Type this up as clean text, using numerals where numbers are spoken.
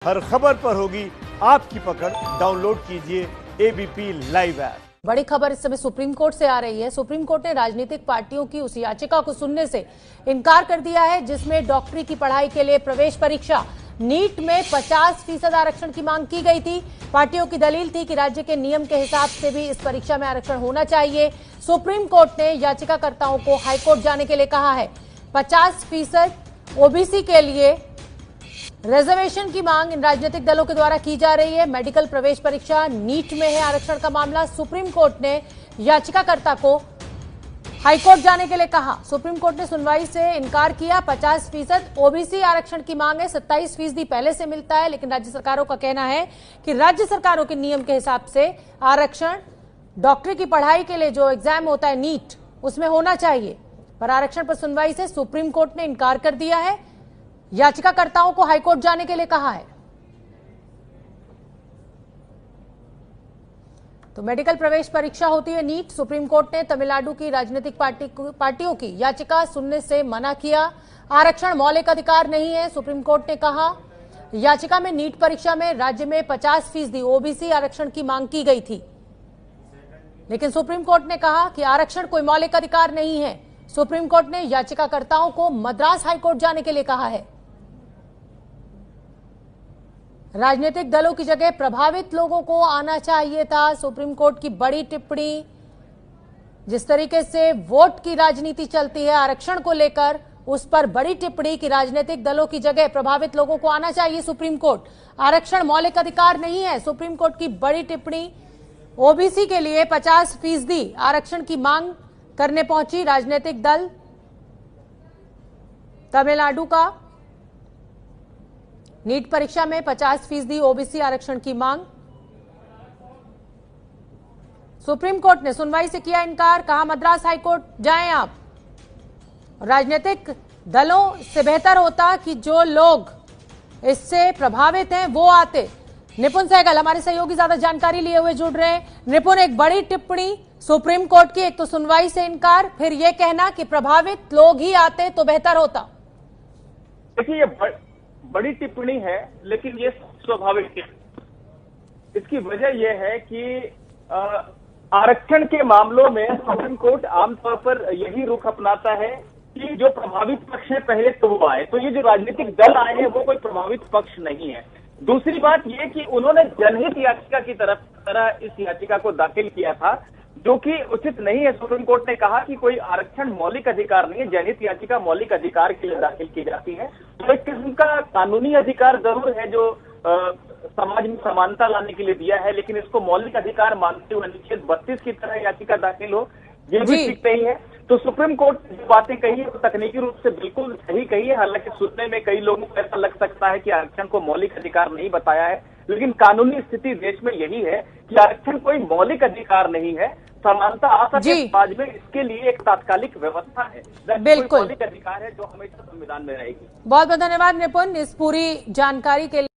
हर खबर पर होगी आपकी पकड़। डाउनलोड कीजिए एबीपी लाइव ऐप। बड़ी खबर इस समय सुप्रीम कोर्ट से आ रही है। सुप्रीम कोर्ट ने राजनीतिक पार्टियों की उस याचिका को सुनने से इनकार कर दिया है जिसमें डॉक्टरी की पढ़ाई के लिए प्रवेश परीक्षा नीट में 50% आरक्षण की मांग की गई थी। पार्टियों की दलील थी कि राज्य के नियम के हिसाब से भी इस परीक्षा में आरक्षण होना चाहिए। सुप्रीम कोर्ट ने याचिकाकर्ताओं को हाईकोर्ट जाने के लिए कहा है। 50% ओबीसी के लिए रिजर्वेशन की मांग इन राजनीतिक दलों के द्वारा की जा रही है। मेडिकल प्रवेश परीक्षा नीट में है आरक्षण का मामला। सुप्रीम कोर्ट ने याचिकाकर्ता को हाईकोर्ट जाने के लिए कहा। सुप्रीम कोर्ट ने सुनवाई से इनकार किया। 50% ओबीसी आरक्षण की मांग है। 27% पहले से मिलता है, लेकिन राज्य सरकारों का कहना है कि राज्य सरकारों के नियम के हिसाब से आरक्षण डॉक्टरी की पढ़ाई के लिए जो एग्जाम होता है नीट, उसमें होना चाहिए। पर आरक्षण पर सुनवाई से सुप्रीम कोर्ट ने इनकार कर दिया है। याचिकाकर्ताओं को हाईकोर्ट जाने के लिए कहा है। तो मेडिकल प्रवेश परीक्षा होती है नीट। सुप्रीम कोर्ट ने तमिलनाडु की राजनीतिक पार्टियों की याचिका सुनने से मना किया। आरक्षण मौलिक अधिकार नहीं है, सुप्रीम कोर्ट ने कहा। याचिका में नीट परीक्षा में राज्य में 50% ओबीसी आरक्षण की मांग की गई थी, लेकिन सुप्रीम कोर्ट ने कहा कि आरक्षण कोई मौलिक अधिकार नहीं है। सुप्रीम कोर्ट ने याचिकाकर्ताओं को मद्रास हाईकोर्ट जाने के लिए कहा है। राजनीतिक दलों की जगह प्रभावित लोगों को आना चाहिए था। सुप्रीम कोर्ट की बड़ी टिप्पणी। जिस तरीके से वोट की राजनीति चलती है आरक्षण को लेकर, उस पर बड़ी टिप्पणी कि राजनीतिक दलों की जगह प्रभावित लोगों को आना चाहिए सुप्रीम कोर्ट। आरक्षण मौलिक अधिकार नहीं है, सुप्रीम कोर्ट की बड़ी टिप्पणी। ओबीसी के लिए 50% आरक्षण की मांग करने पहुंची राजनीतिक दल तमिलनाडु का। नीट परीक्षा में 50% ओबीसी आरक्षण की मांग। सुप्रीम कोर्ट ने सुनवाई से किया इनकार, कहा मद्रास हाईकोर्ट जाएं आप। राजनीतिक दलों से बेहतर होता कि जो लोग इससे प्रभावित हैं वो आते। निपुण सहगल हमारे सहयोगी ज्यादा जानकारी लिए हुए जुड़ रहे हैं। निपुण, एक बड़ी टिप्पणी सुप्रीम कोर्ट की, एक तो सुनवाई से इनकार, फिर यह कहना कि प्रभावित लोग ही आते तो बेहतर होता। देखिए, ये बड़ी टिप्पणी है, लेकिन ये स्वाभाविक है। इसकी वजह यह है कि आरक्षण के मामलों में सुप्रीम कोर्ट आमतौर पर यही रुख अपनाता है कि जो प्रभावित पक्ष है पहले तो वो आए। तो ये जो राजनीतिक दल आए हैं वो कोई प्रभावित पक्ष नहीं है। दूसरी बात ये कि उन्होंने जनहित याचिका की तरह इस याचिका को दाखिल किया था, जो कि उचित नहीं है। सुप्रीम कोर्ट ने कहा कि कोई आरक्षण मौलिक अधिकार नहीं है, जनहित याचिका मौलिक अधिकार के लिए दाखिल की जाती है। तो एक किस्म का कानूनी अधिकार जरूर है जो समाज में समानता लाने के लिए दिया है, लेकिन इसको मौलिक अधिकार मानते हुए अनुच्छेद 32 की तरह याचिका दाखिल हो, ये भी ठीक नहीं है। तो सुप्रीम कोर्ट ने जो बातें कही है वो तकनीकी रूप से बिल्कुल सही कही है। हालांकि सुनने में कई लोगों को ऐसा लग सकता है कि आरक्षण को मौलिक अधिकार नहीं बताया है, लेकिन कानूनी स्थिति देश में यही है कि आरक्षण कोई मौलिक अधिकार नहीं है। समानता आ सके समाज में, इसके लिए एक तात्कालिक व्यवस्था है। बिल्कुल मौलिक अधिकार है जो हमेशा संविधान में रहेगी। बहुत बहुत धन्यवाद निपुण इस पूरी जानकारी के लिए।